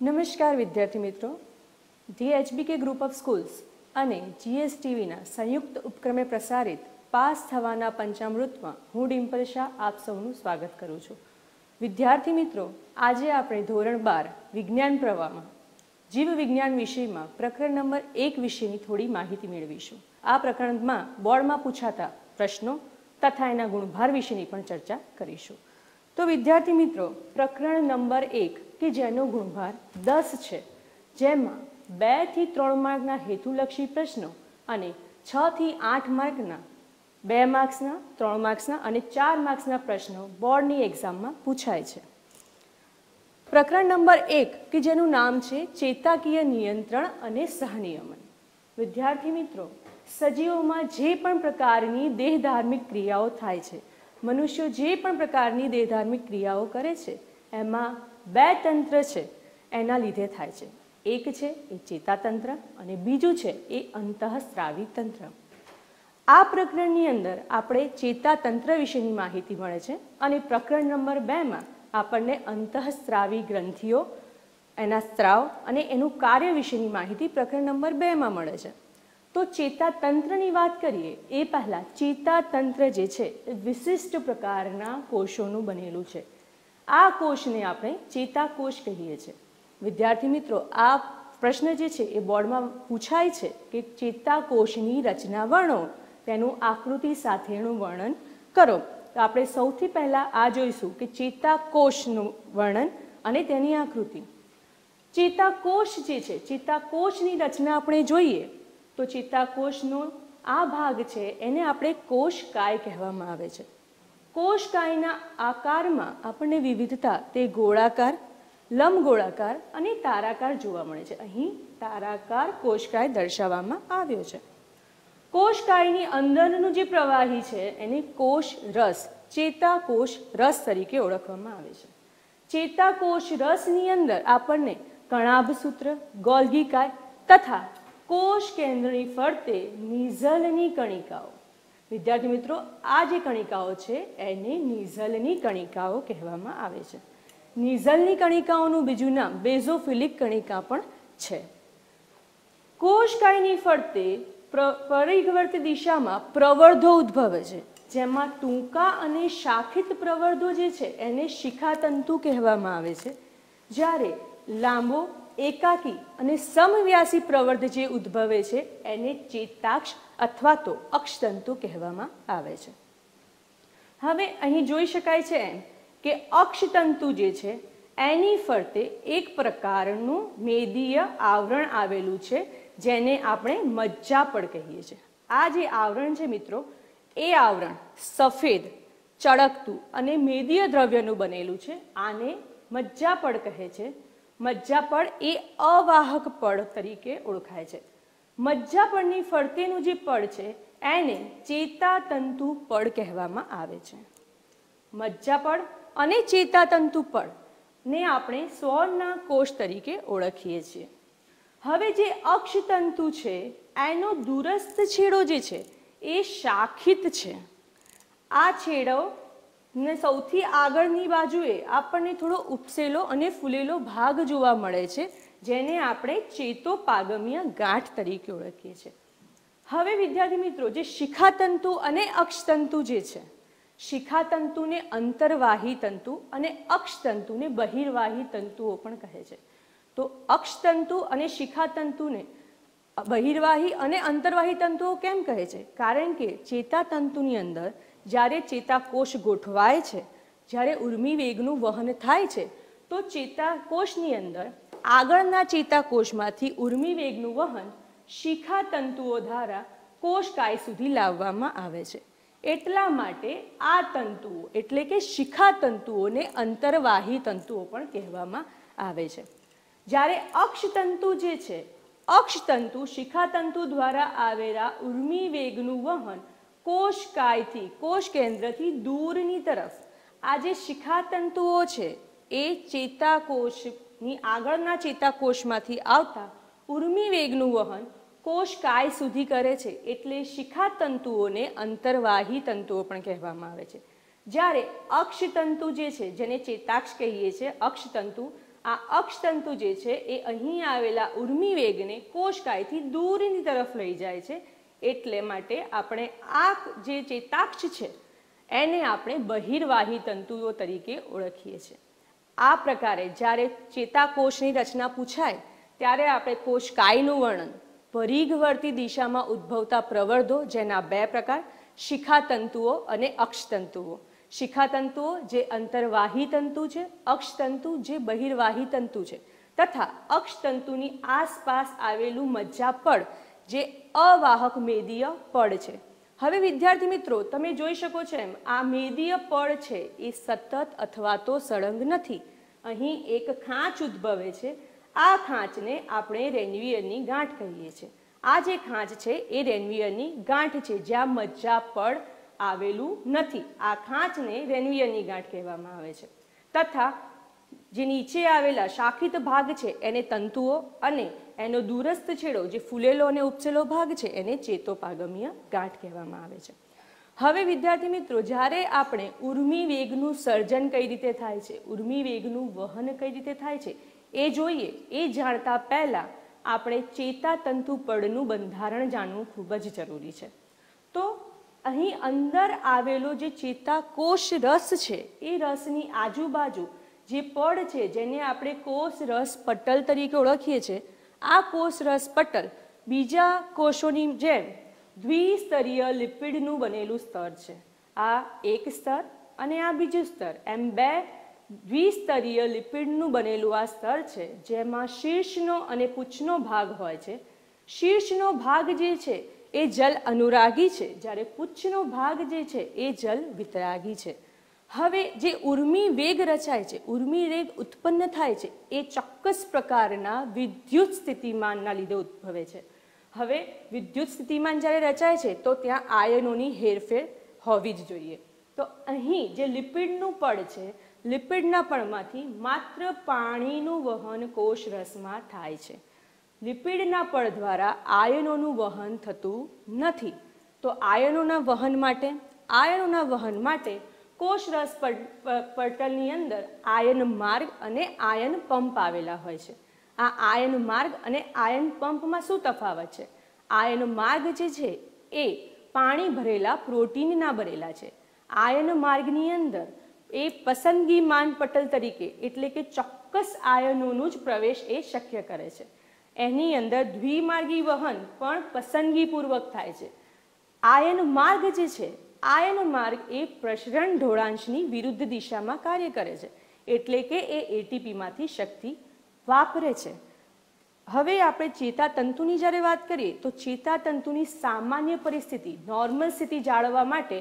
નમસ્કાર વિદ્યાર્થી મિત્રો, the HBK group of schools અને જીએસટીવીના સંયુક્ત ઉપક્રમે પ્રસારિત પાસ થવાના પંચામૃતમાં હું ડિમ્પલ શાહ આપ સૌનું સ્વાગત કરું છું. વિદ્યાર્થી મિત્રો, આજે આપણે ધોરણ 12 વિજ્ઞાન પ્રવાહમાં જીવ વિજ્ઞાન વિષયમાં પ્રકરણ નંબર 1 વિશેની થોડી માહિતી મેળવીશું. આ પ્રકરણમાં બોર્ડમાં પૂછાતા પ્રશ્નો તથા એના ગુણભાર વિશેની પણ ચર્ચા કરીશું. તો વિદ્યાર્થી મિત્રો, પ્રકરણ નંબર 1 કે જેનો ગુણભાર 10 છે, જેમાં 2 થી 3 માર્કના હેતુલક્ષી પ્રશ્નો અને 6 થી 8 માર્કના 2 માર્ક્સના, 3 માર્ક્સના અને 4 માર્ક્સના પ્રશ્નો બોર્ડની એક્ઝામમાં પૂછાય છે. પ્રકરણ નંબર 1 કે જેનું નામ છે ચેતાકીય નિયંત્રણ અને સહનિયમન. વિદ્યાર્થી મિત્રો, સજીવોમાં જે પણ પ્રકારની દેહધાર્મિક ક્રિયાઓ થાય છે, મનુષ્યો જે પણ પ્રકારની દેહધાર્મિક ક્રિયાઓ કરે છે, એમાં 2 તંત્ર છે એના લીધે થાય છે. એક છે એ ચેતાતંત્ર અને બીજું છે એ અંતઃસ્રાવી તંત્ર. આ પ્રકરણની અંદર આપણે ચેતાતંત્ર વિશેની માહિતી મળે છે અને પ્રકરણ નંબર 2માં આપણને અંતઃસ્રાવી ગ્રંથિઓ, એના સ્ત્રાવ અને એનું કાર્ય વિશેની માહિતી પ્રકરણ નંબર 2માં મળે છે. તો ચેતાતંત્રની વાત કરીએ એ પહેલાં ચેતાતંત્ર જે છે એ વિશિષ્ટ પ્રકારના કોષોનું બનેલું છે. આ કોષને આપણે ચેતાકોષ કહીએ છીએ. વિદ્યાર્થી મિત્રો, આ પ્રશ્ન જે છે એ બોર્ડમાં પૂછાય છે કે ચેતાકોષની રચના વર્ણો, તેનું આકૃતિ સાથેનું વર્ણન કરો. તો આપણે સૌથી પહેલાં આ જોઈશું કે ચેતાકોષનું વર્ણન અને તેની આકૃતિ. ચેતાકોષ જે છે, ચેતાકોષની રચના આપણે જોઈએ તો ચેતાકોષનો આ ભાગ છે એને આપણે કોષકાય કહેવામાં આવે છે. કોષકાયના આકારમાં આપણને વિવિધતા તે ગોળાકાર, લંબગોળાકાર અને તારાકાર જોવા મળે છે. અહીં તારાકાર કોષકાય દર્શાવવામાં આવ્યો છે. કોષકાયની અંદરનું જે પ્રવાહી છે એને કોષ રસ, ચેતાકોષ રસ તરીકે ઓળખવામાં આવે છે. ચેતાકોષ રસની અંદર આપણને કણાભસૂત્ર, ગોલ્ગી કાય તથા કોષ કેન્દ્રની ફરતે નિઝલની કણિકાઓ. વિદ્યાર્થી મિત્રો, આ જે કણિકાઓ છે એને નિઝલની કણિકાઓ કહેવામાં આવે છે. નિઝલની કણિકાઓનું બીજું નામ બેઝોફિલિક કણિકા પણ છે. કોષકાયની ફરતે પરિવર્ત દિશામાં પ્રવર્ધો ઉદ્ભવે છે, જેમાં ટૂંકા અને શાખિત પ્રવર્ધો જે છે એને શિખાતંતુ કહેવામાં આવે છે. જ્યારે લાંબો, એકાકી અને સમવ્યાસી પ્રવર્ધ જે ઉદ્ભવે છે એને ચેતાક્ષ અથવા તો અક્ષતંતુ કહેવામાં આવે છે. હવે અહીં જોઈ શકાય છે એમ કે અક્ષતંતુ જે છે એની ફરતે એક પ્રકારનું મેદીય આવરણ આવેલું છે, જેને આપણે મજ્જાપડ કહીએ છીએ. આ જે આવરણ છે મિત્રો, એ આવરણ સફેદ, ચળકતું અને મેદીય દ્રવ્યનું બનેલું છે. આને મજ્જાપડ કહે છે. મજ્જાપડ એ અવાહક પડ તરીકે ઓળખાય છે. મજ્જાપડની ફરતેનું જે પડ છે એને ચેતાતંતુ પડ કહેવામાં આવે છે. મજ્જાપડ અને ચેતાતંતુ પડ ને આપણે સ્વરના કોષ તરીકે ઓળખીએ છીએ. હવે જે અક્ષતંતુ છે એનો દૂરસ્થ છેડો જે છે એ શાખિત છે. આ છેડો ને સૌથી આગળની બાજુએ આપણને થોડો ઉપસેલો અને ફૂલેલો ભાગ જોવા મળે છે, જેને આપણે ચેતોપાગમીય ગાંઠ તરીકે ઓળખીએ છીએ. હવે વિદ્યાર્થી મિત્રો, જે શિખાતંતુ અને અક્ષતંતુ જે છે, શિખાતંતુને અંતર્વાહી તંતુ અને અક્ષતંતુને બહિર્વાહી તંતુઓ પણ કહે છે. તો અક્ષતંતુ અને શિખાતંતુને બહિર્વાહી અને અંતર્વાહી તંતુઓ કેમ કહે છે? કારણ કે ચેતાતંતુની અંદર જ્યારે ચેતાકોષ ગોઠવાય છે, જ્યારે ઉર્મિ વેગનું વહન થાય છે, તો ચેતાકોષની અંદર આગળના ચેતાકોષમાંથી ઉર્મિ વેગનું વહન શિખાતંતુઓ દ્વારા કોષકાય સુધી લાવવામાં આવે છે. એટલા માટે આ તંતુઓ એટલે કે શિખાતંતુઓને અંતર્વાહી તંતુઓ પણ કહેવામાં આવે છે. જ્યારે અક્ષતંતુ જે છે, અક્ષતંતુ શિખાતંતુ દ્વારા આવેલા ઉર્મિ વેગનું વહન કોષકાયથી, કોષ કેન્દ્રથી દૂરની તરફ આ જે શિખાતંતુઓ છે એ ચેતાકોષની આગળના ચેતાકોષમાંથી આવતા ઉર્મિ વેગનું વહન કોષકાય સુધી કરે છે. એટલે શિખાતંતુઓને અંતર્વાહી તંતુઓ પણ કહેવામાં આવે છે. જ્યારે અક્ષતંતુ જે છે, જેને ચેતાક્ષ કહીએ છીએ, અક્ષતંતુ આ અક્ષતંતુ જે છે એ અહીં આવેલા ઉર્મી વેગને કોષકાયથી દૂરની તરફ લઈ જાય છે, એટલે માટે આપણે આ જે ચેતાક્ષ છે એને આપણે બહિર્વાહી તંતુઓ તરીકે ઓળખીએ છીએ. આ પ્રકારે જ્યારે ચેતાકોષની રચના પૂછાય ત્યારે આપણે કોષકાયનું વર્ણન, પરિઘવર્તી દિશામાં ઉદ્ભવતા પ્રવર્ધો જેના બે પ્રકાર, શિખાતંતુઓ અને અક્ષતંતુઓ. શિખાતંતુઓ જે અંતર્વાહી તંતુ છે, અક્ષતંતુ જે બહિર્વાહી તંતુ છે, તથા અક્ષતંતુની આસપાસ આવેલું મજ્જાપડ જે અવાહક મેદીય પડ છે. હવે વિદ્યાર્થી મિત્રો, તમે જોઈ શકો છો એમ આ મેદીય પડ છે એ સતત અથવા તો સળંગ નથી. અહીં એક ખાંચ ઉદ્ભવે છે. આ ખાંચને આપણે રેનવીયરની ગાંઠ કહીએ છીએ. આ જે ખાંચ છે એ રેનવીયરની ગાંઠ છે, જ્યાં મજ્જાપડ આવેલું નથી. આ ખાંચને રેનવીયરની ગાંઠ કહેવામાં આવે છે. તથા જે નીચે આવેલા શાખિત ભાગ છે એને તંતુઓ અને એનો દૂરસ્થ છેડો જે ફૂલેલો અને ઉપસેલો ભાગ છે એને ચેતોપાગમીય ગાંઠ કહેવામાં આવે છે. હવે વિદ્યાર્થી મિત્રો, જ્યારે આપણે ઉર્મી વેગનું સર્જન કઈ રીતે થાય છે, ઉર્મી વેગનું વહન કઈ રીતે થાય છે એ જોઈએ, એ જાણતા પહેલા આપણે ચેતાતંતુ પડનું બંધારણ જાણવું ખૂબ જ જરૂરી છે. તો અહીં અંદર આવેલો જે ચેતાકોષ રસ છે એ રસની આજુબાજુ જે પડ છે જેને આપણે કોષ રસ પટલ તરીકે ઓળખીએ છીએ, આ કોષ રસ પટલ બીજા કોષોની જેમ દ્વિસ્તરીય લિપિડનું બનેલું સ્તર છે. આ એક સ્તર અને આ બીજું સ્તર, એમ બે દ્વિસ્તરીય લિપિડનું બનેલું આ સ્તર છે, જેમાં શીર્ષનો અને પૂંછનો ભાગ હોય છે. શીર્ષનો ભાગ જે છે એ જલ અનુરાગી છે, જ્યારે પૂંછનો ભાગ જે છે એ જલ વિતરાગી છે. હવે જે ઉર્મી વેગ રચાય છે, ઉર્મી વેગ ઉત્પન્ન થાય છે, એ ચોક્કસ પ્રકારના વિદ્યુત સ્થિતિમાનના લીધે ઉદ્ભવે છે. હવે વિદ્યુત સ્થિતિમાન જ્યારે રચાય છે તો ત્યાં આયનોની હેરફેર હોવી જ જોઈએ. તો અહીં જે લિપિડનું પડ છે, લિપિડના પડમાંથી માત્ર પાણીનું વહન કોષ રસમાં થાય છે. લિપિડના પડ દ્વારા આયનોનું વહન થતું નથી. તો આયનોના વહન માટે કોષ રસ પટલની અંદર આયન માર્ગ અને આયન પંપ આવેલા હોય છે. આ આયન માર્ગ અને આયન પંપમાં શું તફાવત છે? આયન માર્ગ જે છે એ પાણી ભરેલા પ્રોટીનના ભરેલા છે. આયન માર્ગની અંદર એ પસંદગીમાન પટલ તરીકે, એટલે કે ચોક્કસ આયનોનું જ પ્રવેશ એ શક્ય કરે છે. એની અંદર દ્વિમાર્ગી વહન પણ પસંદગીપૂર્વક થાય છે. આયન માર્ગ જે છે, આયન માર્ગ એ પ્રસરણ ઢોળાંશની વિરુદ્ધ દિશામાં કાર્ય કરે છે, એટલે કે એ એટીપીમાંથી શક્તિ વાપરે છે. હવે આપણે ચેતાતંતુની જ્યારે વાત કરીએ તો ચેતાતંતુની સામાન્ય પરિસ્થિતિ, નોર્મલ સ્થિતિ જાળવવા માટે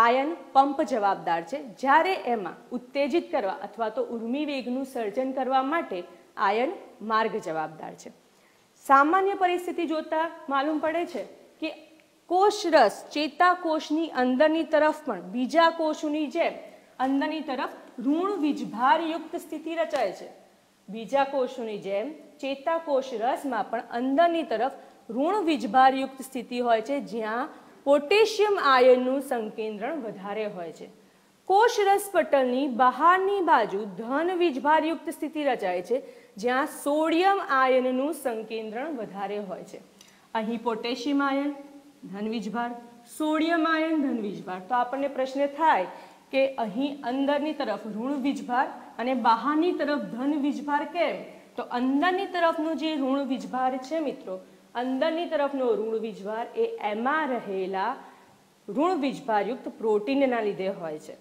આયન પંપ જવાબદાર છે, જ્યારે એમાં ઉત્તેજિત કરવા અથવા તો ઉર્મી વેગનું સર્જન કરવા માટે આયન માર્ગ જવાબદાર છે. સામાન્ય પરિસ્થિતિ જોતા માલુમ પડે છે કે કોષરસ ચેતાકોષની અંદરની તરફ પણ બીજા કોષોની જેમ અંદરની તરફ ઋણ વીજભારયુક્ત સ્થિતિ રચાય છે. બીજા કોષોની જેમ ચેતાકોષ રસમાં પણ અંદરની તરફ ઋણ વીજભારયુક્ત સ્થિતિ હોય છે, જ્યાં પોટેશિયમ આયનનું સંકેન્દ્રણ વધારે હોય છે. કોષરસ પટલની બહારની બાજુ ધન વીજભારયુક્ત સ્થિતિ રચાય છે, જ્યાં સોડિયમ આયનનું સંકેન્દ્રણ વધારે હોય છે. અહીં પોટેશિયમ આયન ધન વીજભાર, સોડિયમ આયન ધન વીજભાર. તો આપણને પ્રશ્ન થાય કે અહીં અંદરની તરફ ઋણ વીજભાર અને બહારની તરફ ધન વીજભાર કેમ? તો અંદરની તરફનો જે ઋણ વીજભાર છે મિત્રો, અંદરની તરફનો ઋણ વીજભાર એ એમાં રહેલા ઋણ વીજભારયુક્ત પ્રોટીનના લીધે હોય છે.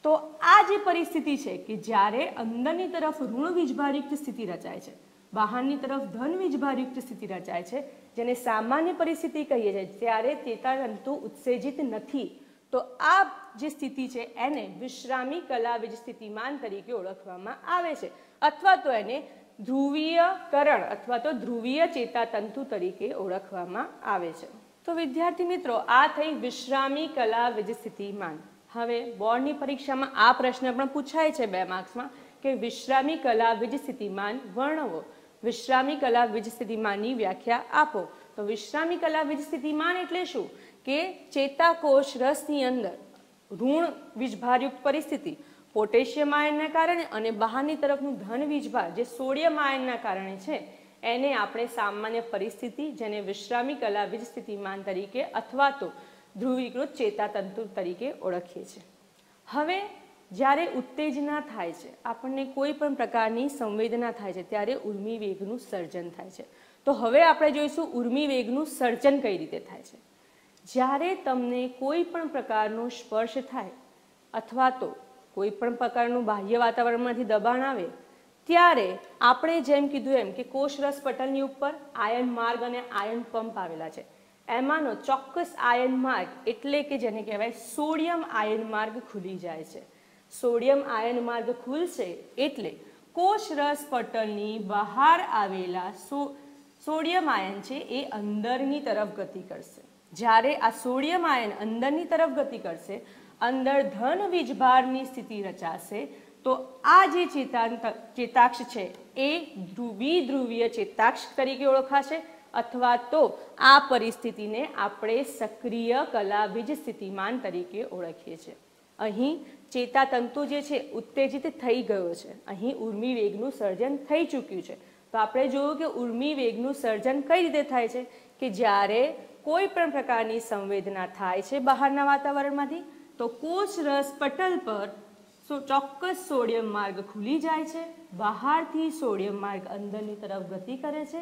તો આ જે પરિસ્થિતિ છે કે જ્યારે અંદરની તરફ ઋણ વીજભારયુક્ત સ્થિતિ રચાય છે, બહારની તરફ ધન વીજભારયુક્ત સ્થિતિ રચાય છે, જેને સામાન્ય પરિસ્થિતિ કહીએ છીએ, ત્યારે ચેતાતંતુ ઉત્સેજિત નથી. તો આ જે સ્થિતિ છે એને વિશ્રામી કલાવીજ સ્થિતિમાન તરીકે ઓળખવામાં આવે છે, અથવા તો એને ધ્રુવીયકરણ અથવા તો ધ્રુવીય ચેતાતંતુ તરીકે ઓળખવામાં આવે છે. તો વિદ્યાર્થી મિત્રો, આ થઈ વિશ્રામી કલાવીજ સ્થિતિમાન. હવે બોર્ડની પરીક્ષામાં આ પ્રશ્ન પણ પૂછાય છે 2 માર્ક્સમાં કે વિશ્રામી કલાવીજ સ્થિતિમાન વર્ણવો. વિશ્રામી કલાવીજ સ્થિતિમાનની વ્યાખ્યા આપો. તો વિશ્રામી કલાવીજ સ્થિતિમાન એટલે શું? કે ચેતાકોષ રસની અંદર ઋણ વીજભારયુક્ત પરિસ્થિતિ, પોટેશિયમ આયનના કારણે અને બહારની તરફનું ધન વીજભાર જે સોડિયમ આયનના કારણે છે એને આપણે સામાન્ય પરિસ્થિતિ જેને વિશ્રામી કલા વીજ સ્થિતિમાન તરીકે અથવા તો ધ્રુવીકૃત ચેતાતંતુ તરીકે ઓળખીએ છીએ. હવે જ્યારે ઉત્તેજના થાય છે, આપણને કોઈ પણ પ્રકારની સંવેદના થાય છે ત્યારે ઉર્મિ વેગનું સર્જન થાય છે. તો હવે આપણે જોઈશું ઉર્મિ વેગનું સર્જન કઈ રીતે થાય છે. જ્યારે તમને કોઈ પણ પ્રકારનો સ્પર્શ થાય અથવા તો કોઈ પણ પ્રકારનું બાહ્ય વાતાવરણમાંથી દબાણ આવે ત્યારે આપણે જેમ કીધું એમ કે કોષરસ પટલની ઉપર આયન માર્ગ અને આયન પંપ આવેલા છે. એમાંનો ચોક્કસ આયન માર્ગ એટલે કે જેને કહેવાય સોડિયમ આયન માર્ગ ખુલી જાય છે. સોડિયમ આયન માર્ગ ખુલશે એટલે કોષરસ પટલની બહાર આવેલા સોડિયમ આયન છે એ અંદરની તરફ ગતિ કરશે. જ્યારે આ સોડિયમ આયન અંદરની તરફ ગતિ કરશે, અંદર ધન વીજભારની સ્થિતિ રચાશે, તો આ જે ચેતાક્ષ છે એ દ્વિધ્રુવીય ચેતાક્ષ તરીકે ઓળખાશે અથવા તો આ પરિસ્થિતિને આપણે સક્રિય કલા વીજ સ્થિતિમાન તરીકે ઓળખીએ છીએ. અહીં ચેતાતંતુ જે છે ઉત્તેજિત થઈ ગયો છે, અહીં ઉર્મિ વેગનું સર્જન થઈ ચૂક્યું છે. તો આપણે જોયું કે ઉર્મિ વેગનું સર્જન કઈ રીતે થાય છે કે જ્યારે કોઈ પણ પ્રકારની સંવેદના થાય છે બહારના વાતાવરણમાંથી તો કોષરસ પટલ પર ચોક્કસ સોડિયમ માર્ગ ખુલી જાય છે, બહારથી સોડિયમ માર્ગ અંદરની તરફ ગતિ કરે છે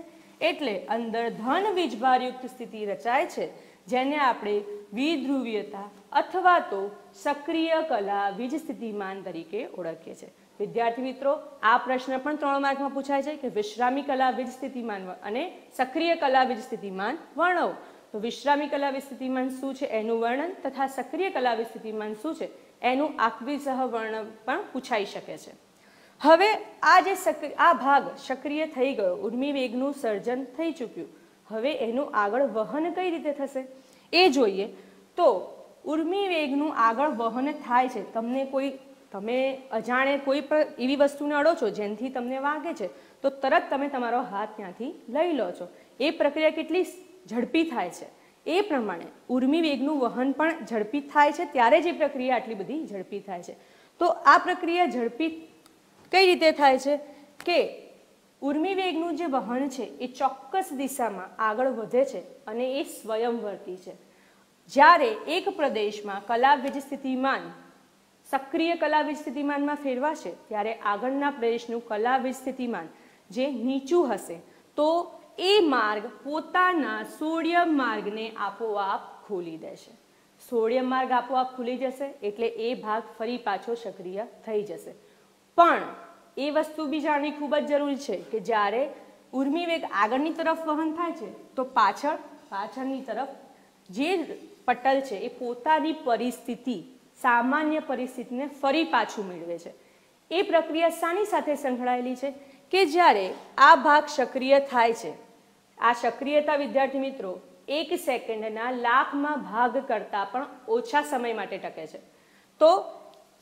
એટલે અંદર ધન વીજભારયુક્ત સ્થિતિ રચાય છે જેને આપણે દ્વિધ્રુવીયતા અથવા તો સક્રિય કલા વીજ સ્થિતિમાન તરીકે ઓળખીએ છીએ. વિદ્યાર્થી મિત્રો, આ પ્રશ્ન પણ 3 માર્કમાં પૂછાય છે કે વિશ્રામી કલા વીજ સ્થિતિમાન અને સક્રિય કલા વીજ સ્થિતિમાન વર્ણવો. તો વિશ્રામી કલા વીજ સ્થિતિમાન શું છે એનું વર્ણન તથા સક્રિય કલા વીજ સ્થિતિમાન શું છે એનું આકૃતિ સહ વર્ણન પણ પૂછાઈ શકે છે. હવે આ ભાગ સક્રિય થઈ ગયો, ઉર્મિ વેગનું સર્જન થઈ ચૂક્યું. હવે એનું આગળ વહન કઈ રીતે થશે એ જોઈએ. તો ઉર્મિ વેગનું આગળ વહન થાય છે. તમે અજાણે કોઈ પણ એવી વસ્તુને અડો છો જેનાથી તમને વાગે છે તો તરત તમે તમારો હાથ ત્યાંથી લઈ લો છો. એ પ્રક્રિયા કેટલી ઝડપી થાય છે એ પ્રમાણે ઉર્મિ વેગનું વહન પણ ઝડપી થાય છે, ત્યારે જ એ પ્રક્રિયા આટલી બધી ઝડપી થાય છે. તો આ પ્રક્રિયા ઝડપી કઈ રીતે થાય છે કે ઉર્મિ વેગનું જે વહન છે એ ચોક્કસ દિશામાં આગળ વધે છે અને એ સ્વયંવર્તી છે. જ્યારે એક પ્રદેશમાં કલા વીજ સ્થિતિમાન સક્રિય કલા વીજ સ્થિતિમાનમાં ફેરવાશે ત્યારે આગળના પ્રદેશનું કલા વીજ સ્થિતિમાન જે નીચું હશે તો એ માર્ગ પોતાના સોડિયમ માર્ગને આપોઆપ ખોલી દેશે. સોડિયમ માર્ગ આપોઆપ ખુલી જશે એટલે એ ભાગ ફરી પાછો સક્રિય થઈ જશે. પણ એ વસ્તુ બી જાણવી ખૂબ જ જરૂરી છે કે જ્યારે ઉર્મિ વેગ આગળની તરફ વહન થાય છે તો પાછળની તરફ જે પટલ છે એ પોતાની પરિસ્થિતિ સામાન્ય પરિસ્થિતિને ફરી પાછું મેળવે છે. એ પ્રક્રિયા શાની સાથે સંકળાયેલી છે કે જ્યારે આ ભાગ સક્રિય થાય છે, આ સક્રિયતા વિદ્યાર્થી મિત્રો 1 સેકન્ડના લાખમાં ભાગ કરતાં પણ ઓછા સમય માટે ટકે છે. તો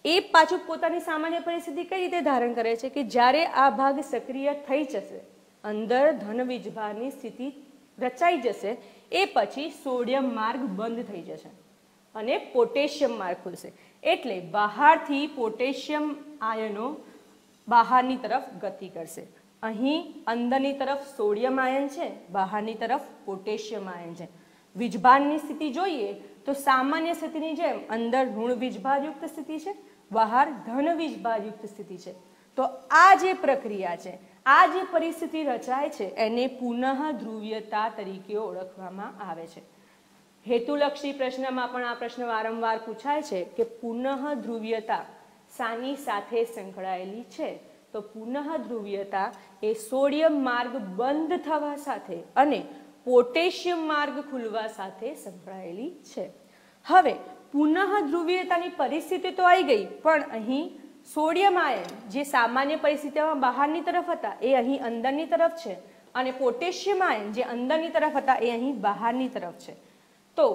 એ પાછું પોતાની સામાન્ય પરિસ્થિતિ કઈ રીતે ધારણ કરે છે કે જ્યારે આ ભાગ સક્રિય થઈ જશે, અંદર ધન વીજભારની સ્થિતિ રચાઈ જશે, એ પછી સોડિયમ માર્ગ બંધ થઈ જશે અને પોટેશિયમ માર્ગ ખુલશે. એટલે બહારથી પોટેશિયમ આયનો બહારની તરફ ગતિ કરશે. અહીં અંદરની તરફ સોડિયમ આયન છે, બહારની તરફ પોટેશિયમ આયન છે. વીજભારની સ્થિતિ જોઈએ તો સામાન્ય સ્થિતિની જેમ અંદર ઋણ વીજભારયુક્ત સ્થિતિ છે, બહાર ધન વીજભારયુક્ત સ્થિતિ છે. તો આ જે પ્રક્રિયા છે, આ જે પરિસ્થિતિ રચાય છે એને પુનઃ ધ્રુવીયતા તરીકે ઓળખવામાં આવે છે. હેતુલક્ષી પ્રશ્નમાં પણ આ પ્રશ્ન વારંવાર પૂછાય છે કે પુનઃ ધ્રુવીયતા શાની સાથે સંકળાયેલી છે. તો પુનઃ ધ્રુવીયતા એ સોડિયમ માર્ગ બંધ થવા સાથે અને પોટેશિયમ માર્ગ ખુલવા સાથે સંકળાયેલી છે. હવે પુનઃ ધ્રુવીયતાની પરિસ્થિતિ તો આવી ગઈ, પણ અહીં સોડિયમ આયન જે સામાન્ય પરિસ્થિતિમાં બહારની તરફ હતા એ અહીં અંદરની તરફ છે અને પોટેશિયમ આયન જે અંદરની તરફ હતા એ અહીં બહારની તરફ છે. તો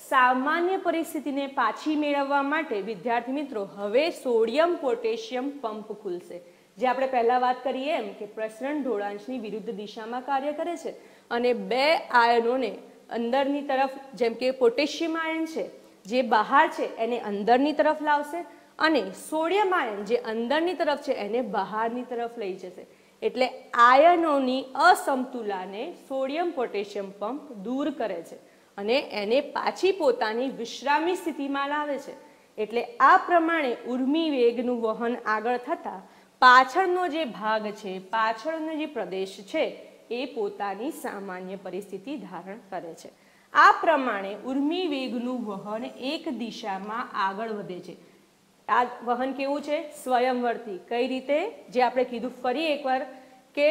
સામાન્ય પરિસ્થિતિને પાછી મેળવવા માટે વિદ્યાર્થી મિત્રો હવે સોડિયમ પોટેશિયમ પંપ ખુલશે. જે આપણે પહેલા વાત કરીએ એમ કે પ્રસરણ ઢોળાંશની વિરુદ્ધ દિશામાં કાર્ય કરે છે અને 2 આયનોને અંદરની તરફ, જેમ કે પોટેશિયમ આયન છે જે બહાર છે એને અંદરની તરફ લાવશે અને સોડિયમ આયન જે અંદરની તરફ છે એને બહારની તરફ લઈ જશે. એટલે આયનોની અસમતુલાને સોડિયમ પોટેશિયમ પંપ દૂર કરે છે અને એને પાછી પોતાની વિશ્રામી સ્થિતિમાં લાવે છે. એટલે આ પ્રમાણે ઉર્મી વેગનું વહન આગળ થતાં પાછળનો જે ભાગ છે, પાછળનો જે પ્રદેશ છે એ પોતાની સામાન્ય પરિસ્થિતિ ધારણ કરે છે. આ પ્રમાણે ઉર્મી વેગનું વહન એક દિશામાં આગળ વધે છે. આ વહન કેવું છે? સ્વયંવર્તી. કઈ રીતે? જે આપણે કીધું ફરી એકવાર કે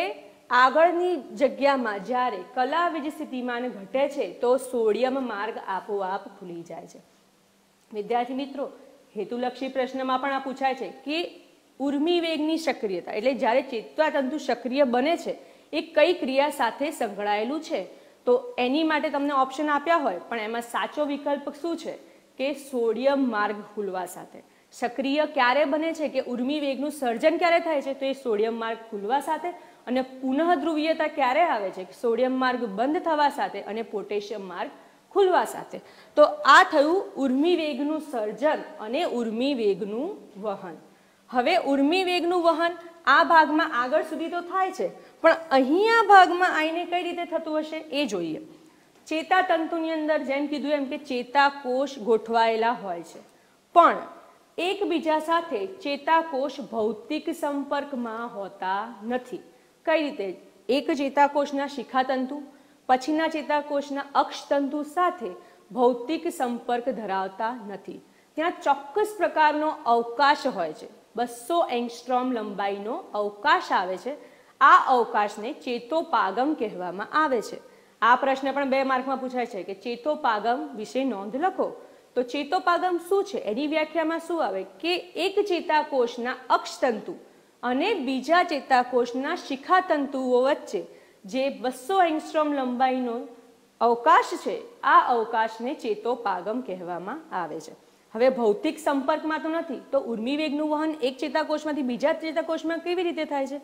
આગળની જગ્યામાં જ્યારે કલાવીજ સ્થિતિમાન ઘટે છે તો સોડિયમ માર્ગ આપોઆપ ખુલી જાય છે. વિદ્યાર્થી મિત્રો, હેતુલક્ષી પ્રશ્નમાં પણ આ પૂછાય છે કે ઉર્મી વેગની સક્રિયતા એટલે જ્યારે ચેતાતંતુ સક્રિય બને છે એ કઈ ક્રિયા સાથે સંકળાયેલું છે, તો એની માટે તમને ઓપ્શન આપ્યા હોય પણ એમાં સાચો વિકલ્પ શું છે કે સોડિયમ માર્ગ ખુલવા સાથે. સક્રિય ક્યારે બને છે કે ઉર્મી વેગનું સર્જન ક્યારે થાય છે? તો એ સોડિયમ માર્ગ ખુલવા સાથે. અને પુનઃ ધ્રુવીયતા ક્યારે આવે છે? સોડિયમ માર્ગ બંધ થવા સાથે અને પોટેશિયમ માર્ગ ખુલવા સાથે. તો આ થયું ઉર્મી વેગનું સર્જન અને ઉર્મી વેગનું વહન. હવે ઉર્મી વેગનું વહન આ ભાગમાં આગળ સુધી તો થાય છે, પણ અહીં આ ભાગમાં આવીને કઈ રીતે થતું હશે એ જોઈએ. ચેતાતંતુની અંદર જેમ કીધું એમ કે ચેતાકોષ ગોઠવાયેલા હોય છે, પણ એકબીજા સાથે ચેતાકોષ ભૌતિક સંપર્કમાં હોતા નથી. કઈ રીતે? એક ચેતાકોષના શિખાતંતુ પછીના ચેતાકોષના અક્ષતંતુ સાથે ભૌતિક સંપર્ક ધરાવતા નથી. ત્યાં ચોક્કસ પ્રકારનો અવકાશ હોય છે. 200 એંગસ્ટ્રોમ લંબાઈનો અવકાશ આવે છે. આ અવકાશને ચેતોપાગમ કહેવામાં આવે છે. આ પ્રશ્ન પણ 2 માર્કમાં પૂછાય છે કે ચેતોપાગમ વિશે નોંધ લખો. તો ચેતોપાગમ શું છે એની વ્યાખ્યામાં શું આવે કે એક ચેતાકોષના અક્ષતંતુ અને બીજા ચેતાકોષના શિખાતંતુઓ વચ્ચે જે 200 એંગસ્ટ્રોમ લંબાઈનો અવકાશ છે, આ અવકાશને ચેતોપાગમ કહેવામાં આવે છે. હવે ભૌતિક સંપર્કમાં તો નથી, તો ઉર્મી વેગનું વહન એક ચેતાકોષમાંથી બીજા ચેતાકોષમાં કેવી રીતે થાય છે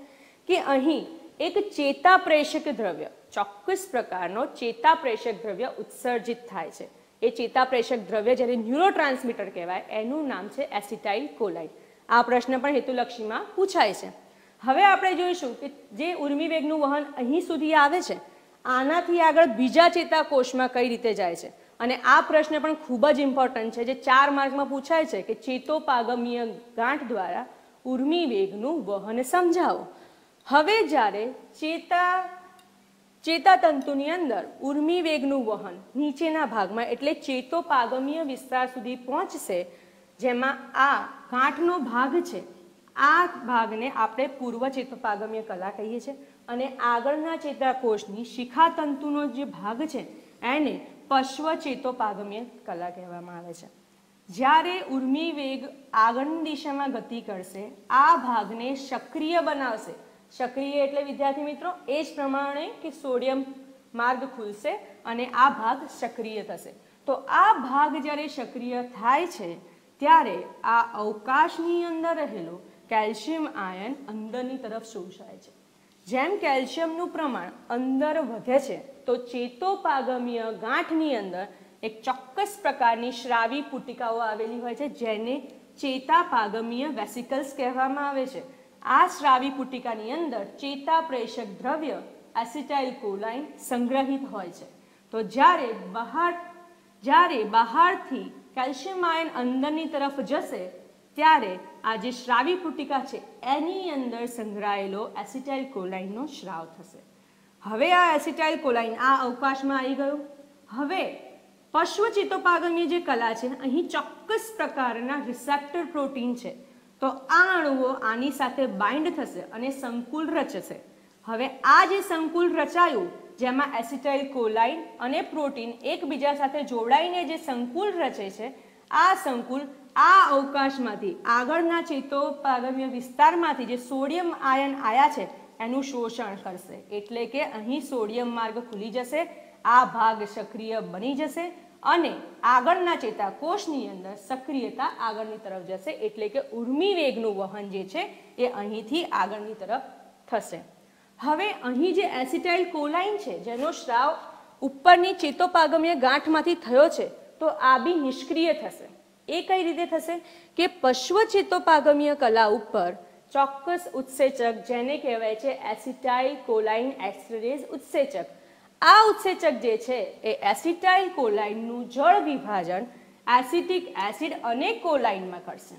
કે અહીં એક ચેતાપ્રેષક દ્રવ્ય, ચોક્કસ પ્રકારનો ચેતાપ્રેષક દ્રવ્ય ઉત્સર્જિત થાય છે. એ ચેતાપ્રેષક દ્રવ્ય જ્યારે ન્યુરોટ્રાન્સમીટર કહેવાય, એનું નામ છે એસિટાઇલ કોલાઇન. આ પ્રશ્ન પણ હેતુલક્ષીમાં પૂછાય છે. હવે આપણે જોઈશું કે જે ઉર્મી વેગનું વહન અહીં સુધી આવે છે, આનાથી આગળ બીજા ચેતાકોષમાં કઈ રીતે જાય છે. અને આ પ્રશ્ન પણ ખૂબ જ ઇમ્પોર્ટન્ટ છે, જે 4 માર્કમાં પૂછાય છે કે ચેતોપાગમીય ગાંઠ દ્વારા ઉર્મી વેગનું વહન સમજાવો. હવે જ્યારે ચેતાતંતુની અંદર ઉર્મી વેગનું વહન નીચેના ભાગમાં એટલે ચેતોપાગમીય વિસ્તાર સુધી પહોંચશે, જેમાં આ ગાંઠનો ભાગ છે, આ ભાગને આપણે પૂર્વ ચેતોપાગમીય કલા કહીએ છીએ અને આગળના ચેતાકોષની શિખાતંતુનો જે ભાગ છે એને પશ્વ ચેતોપાગમીય કલા કહેવામાં આવે છે. જ્યારે ઉર્મી વેગ આગળની દિશામાં ગતિ કરશે, આ ભાગને સક્રિય બનાવશે. સક્રિય એટલે વિદ્યાર્થી મિત્રો એ જ પ્રમાણે કે સોડિયમ માર્ગ ખુલશે અને આ ભાગ સક્રિય થશે. તો આ ભાગ જ્યારે સક્રિય થાય છે ત્યારે આ અવકાશની અંદર રહેલો કેલ્શિયમ આયન અંદરની તરફ શોષાય છે. જેમ કેલ્શિયમનું પ્રમાણ અંદર વધે છે તો ચેતોપાગમીય ગાંઠની અંદર એક ચોક્કસ પ્રકારની શ્રાવી પુટિકાઓ આવેલી હોય છે, જેને ચેતાપાગમીય વેસિકલ્સ કહેવામાં આવે છે. આ શ્રાવી પુટિકાની અંદર ચેતાપ્રેષક દ્રવ્ય એસિટાઇલ કોલાઇન સંગ્રહિત હોય છે. તો જ્યારે બહારથી કેલ્શિયમ આયન અંદરની તરફ જશે ત્યારે આ જે શ્રાવી પુટિકા છે એની અંદર સંગ્રહાયેલો એસિટાઇલ કોલાઇનનો સ્રાવ થશે. હવે આ એસિટાઇલ કોલાઇન આ અવકાશમાં આવી ગયો. હવે પશ્વ ચેતોપાગમીય જે કલા છે, અહીં ચોક્કસ પ્રકારના રિસેપ્ટર પ્રોટીન છે. તો આ અણુઓ આની સાથે બાઇન્ડ થશે અને સંકુલ રચશે. હવે આ જે સંકુલ રચાયું, જેમાં એસિટાઇલ કોલાઇન અને પ્રોટીન એકબીજા સાથે જોડાઈને જે સંકુલ રચે છે, આ સંકુલ આ અવકાશમાંથી આગળના ચેતોપાગમીય વિસ્તારમાંથી જે સોડિયમ આયન આયા છે એનું શોષણ કરશે. એટલે કે અહીં સોડિયમ માર્ગ ખુલી જશે, આ ભાગ સક્રિય બની જશે અને આગળના ચેતાકોષની અંદર સક્રિયતા આગળની તરફ જશે. એટલે કે ઉર્મી વેગનું વહન જે છે એ અહીંથી આગળની તરફ થશે. હવે અહીં જે એસિટાઇલ કોલાઇન છે જેનો સ્રાવ ઉપરની ચેતોપાગમીય ગાંઠમાંથી થયો છે, તો આ બી નિષ્ક્રિય થશે. એ કઈ રીતે થશે કે પશ્વ ચેતોપાગમીય કલા ઉપર ચોક્કસ ઉત્સેચક જેને કહેવાય છે એસિટાઇલ કોલાઇન એસ્ટરેઝ ઉત્સેચક, આ ઉત્સેચક જે છે એ એસિટાઇલ કોલાઇનનું જળ વિભાજન એસિટિક એસિડ અને કોલાઇનમાં કરશે.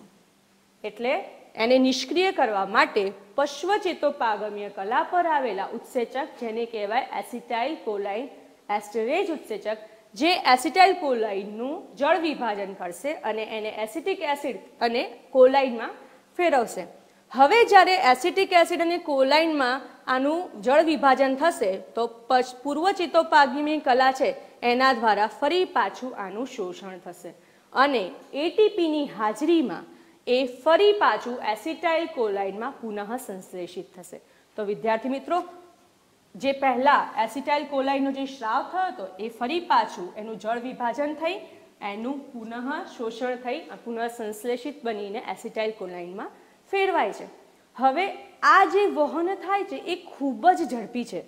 એટલે એને નિષ્ક્રિય કરવા માટે પશ્વ ચેતોપાગમીય કલા પર આવેલા ઉત્સેચક જેને કહેવાય એસિટાઇલ કોલાઇન એસ્ટરેઝ ઉત્સેચક જે એસિટાઇલ કોલાઇનનું જળ વિભાજન કરશે અને એને એસિટિક એસિડ અને કોલાઇનમાં ફેરવશે. હવે જ્યારે એસિટિક એસિડ અને કોલાઇનમાં આનું જળ વિભાજન થશે તો પૂર્વ ચેતોપાગમીય કલા છે એના દ્વારા ફરી પાછું આનું શોષણ થશે અને એટીપીની હાજરીમાં એ ફરી પાછું એસિટાઇલ કોલાઇનમાં પુનઃ સંશ્લેષિત થશે. તો વિદ્યાર્થી મિત્રો, જે પહેલા એસિટાઇલ કોલાઇનનો જે સ્રાવ થયો હતો એ ફરી પાછું એનું જળ વિભાજન થઈ એનું પુનઃ શોષણ થઈ પુનઃ સંશ્લેષિત બનીને એસિટાઇલ કોલાઇનમાં ફેરવાય છે. હવે આ જે વહન થાય છે એ ખૂબ જ ઝડપી છે.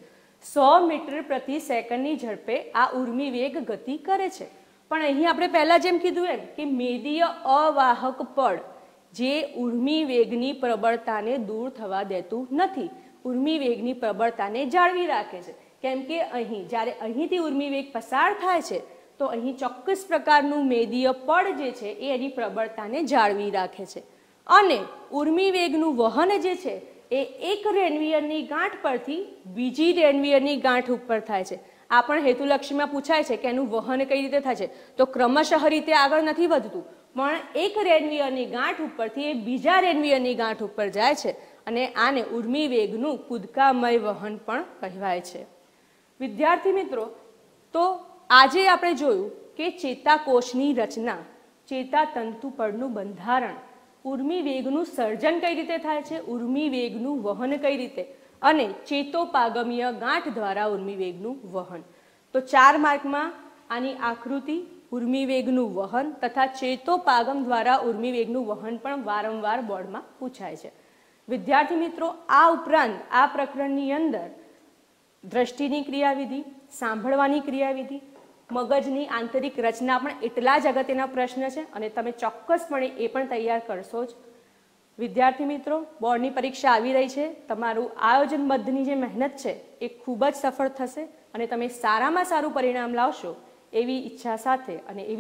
100 મીટર પ્રતિ સેકન્ડની ઝડપે આ ઉર્મી વેગ ગતિ કરે છે. પણ અહીં આપણે પહેલાં જેમ કીધું એમ કે મેદીય અવાહક પડ જે ઉર્મી વેગની પ્રબળતાને દૂર થવા દેતું નથી, ઉર્મી વેગની પ્રબળતાને જાળવી રાખે છે. કેમ કે અહીં જ્યારે અહીંથી ઉર્મી વેગ પસાર થાય છે તો અહીં ચોક્કસ પ્રકારનું મેદીય પડ જે છે એ એની પ્રબળતાને જાળવી રાખે છે અને ઉર્મી વેગનું વહન જે છે એ એક રેનવીયરની ગાંઠ પરથી બીજી રેનવીયરની ગાંઠ ઉપર થાય છે. આ પણ હેતુલક્ષીમાં પૂછાય છે કે એનું વહન કઈ રીતે થાય છે, તો ક્રમશઃ રીતે આગળ નથી વધતું પણ એક રેનવીયરની ગાંઠ ઉપરથી એ બીજા રેનવીયરની ગાંઠ ઉપર જાય છે અને આને ઉર્મી વેગનું કૂદકામય વહન પણ કહેવાય છે. વિદ્યાર્થી મિત્રો, તો આજે આપણે જોયું કે ચેતાકોષની રચના, ચેતાતંતુ પડનું બંધારણ, ઉર્મી વેગનું સર્જન કઈ રીતે થાય છે, ઉર્મી વેગનું વહન કઈ રીતે અને ચેતોપાગમીય ગાંઠ દ્વારા ઉર્મી વેગનું વહન. તો 4 માર્કમાં આની આકૃતિ, ઉર્મી વેગનું વહન તથા ચેતોપાગમ દ્વારા ઉર્મી વેગનું વહન પણ વારંવાર બોર્ડમાં પૂછાય છે. વિદ્યાર્થી મિત્રો, આ ઉપરાંત આ પ્રકરણની અંદર દ્રષ્ટિની ક્રિયાવિધિ, સાંભળવાની ક્રિયાવિધિ, મગજની આંતરિક રચના પણ એટલા જ અગત્યના પ્રશ્ન છે અને તમે ચોક્કસપણે એ પણ તૈયાર કરશો જ. વિદ્યાર્થી મિત્રો, બોર્ડની પરીક્ષા આવી રહી છે. તમારું આયોજનબદ્ધની જે મહેનત છે એ ખૂબ જ સફળ થશે અને તમે સારામાં સારું પરિણામ લાવશો એવી ઈચ્છા સાથે અને એવી